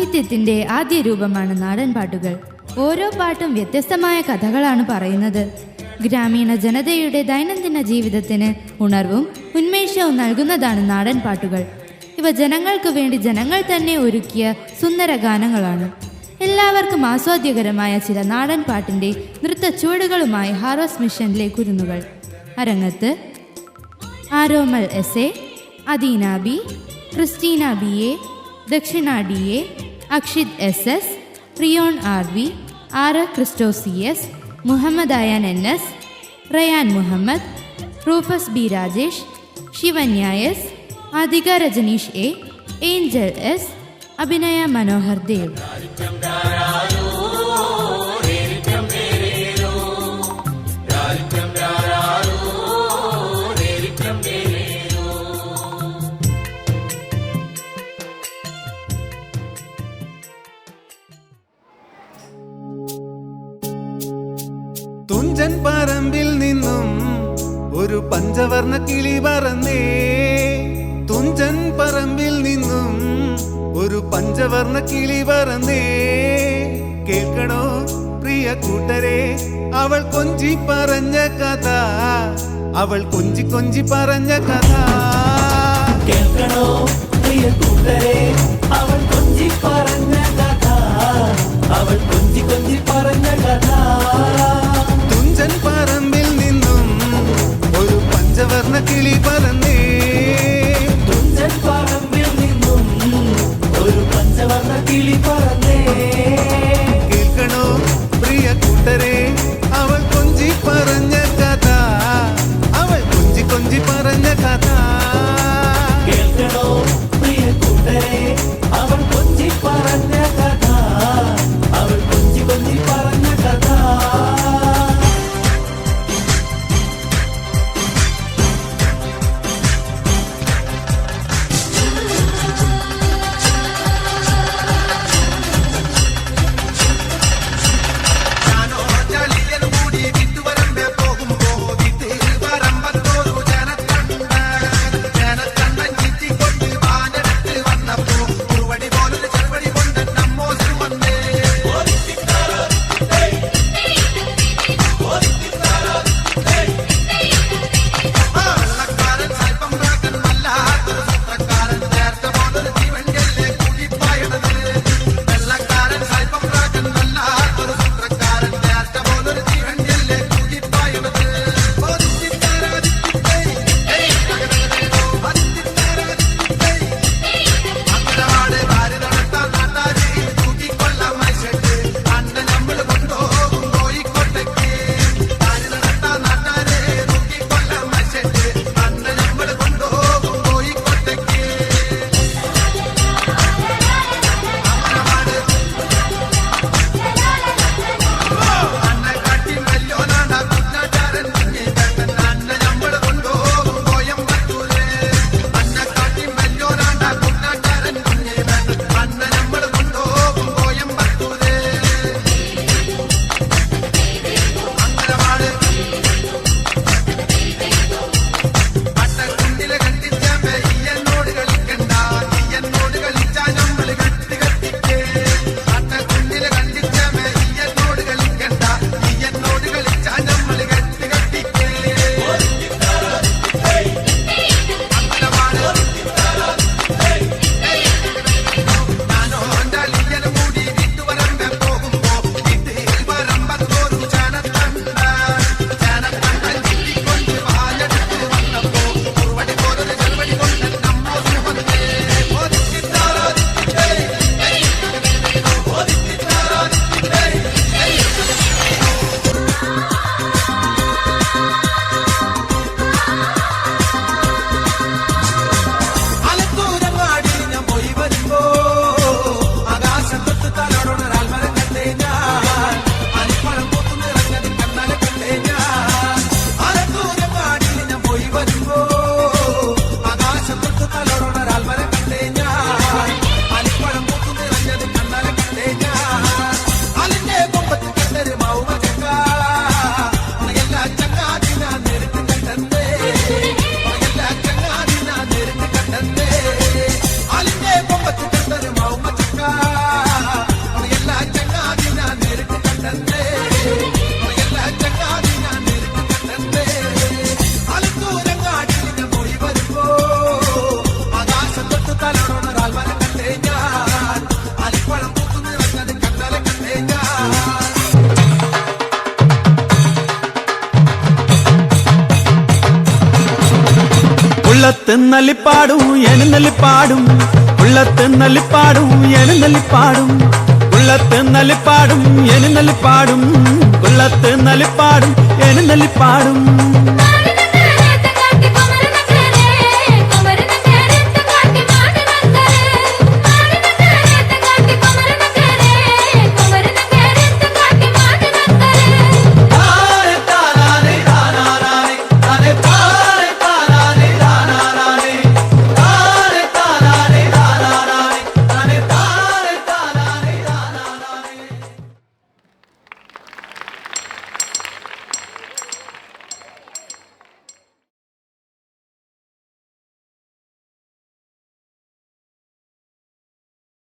സാഹിത്യത്തിൻ്റെ ആദ്യ രൂപമാണ് നാടൻ പാട്ടുകൾ. ഓരോ പാട്ടും വ്യത്യസ്തമായ കഥകളാണ് പറയുന്നത്. ഗ്രാമീണ ജനതയുടെ ദൈനംദിന ജീവിതത്തിന് ഉണർവും ഉന്മേഷവും നൽകുന്നതാണ് നാടൻ പാട്ടുകൾ. ഇവ ജനങ്ങൾക്ക് വേണ്ടി ജനങ്ങൾ തന്നെ ഒരുക്കിയ സുന്ദര ഗാനങ്ങളാണ്. എല്ലാവർക്കും ആസ്വാദ്യകരമായ ചില നാടൻ പാട്ടിൻ്റെ നൃത്ത ചുവടുകളുമായി ഹാർവസ്റ്റ് മിഷനിലെ കുരുന്നുകൾ. അരങ്ങത്ത് Aromal S A, Adeena B, Christina B A, Dakshina D A, Akshith S S, Riyon R V, R Christo C S, Muhammad Ayaan N S, Rayan Muhammad, Rufus B Rajesh, Shivanya S, Aadhika Rajaneesh A, Angel S, Abhinaya Manohar Dev. Thunchan പറമ്പിൽ നിന്നും ഒരു പഞ്ചവർണ്ണ കിളി പറന്നേ, തുഞ്ചൻ പറമ്പിൽ നിന്നും ഒരു പഞ്ചവർണ്ണ കിളി പറന്നേ. കേൾക്കണോ പ്രിയ കൂട്ടരെ അവൾ കൊഞ്ചി പറഞ്ഞ കഥ, അവൾ കൊഞ്ചി കൊഞ്ചി പറഞ്ഞ കഥ. കേൾക്കണോ പ്രിയ കൂട്ടരെ അവൾ കൊഞ്ചി പറഞ്ഞ കഥ, അവൾ കൊഞ്ചി കൊഞ്ചി പറഞ്ഞ കഥ. തുഞ്ചൻ പറമ്പിൽ നിന്നും ഒരു പഞ്ചവർണ്ണ കിളി പറന്നേ, തുഞ്ചൻ പറമ്പിൽ നിന്നും ഒരു പഞ്ചവർണ്ണ കിളി പറന്നേ. കേൾക്കണോ പ്രിയ കൂട്ടരെ അവൾ കൊഞ്ചി പറഞ്ഞ കഥ, അവൾ കൊഞ്ചി കൊഞ്ചി പറഞ്ഞ കഥ. കേൾക്കണോ പ്രിയ കൂട്ടരെ അവൾ കൊഞ്ചി പറഞ്ഞ കഥ, അവൾ കൊഞ്ചി കൊഞ്ചി പറഞ്ഞ കഥ. നല്ലിപ്പാടും എഴുന്നള്ളിപ്പാടും ഉള്ളത്ത് നല്ലിപ്പാടും എഴുന്നള്ളിപ്പാടും ഉള്ളത്ത് നല്ലിപ്പാടും എഴുന്നള്ളിപ്പാടും ഉള്ളത്ത് നല്ലിപ്പാടും എഴുന്നള്ളിപ്പാടും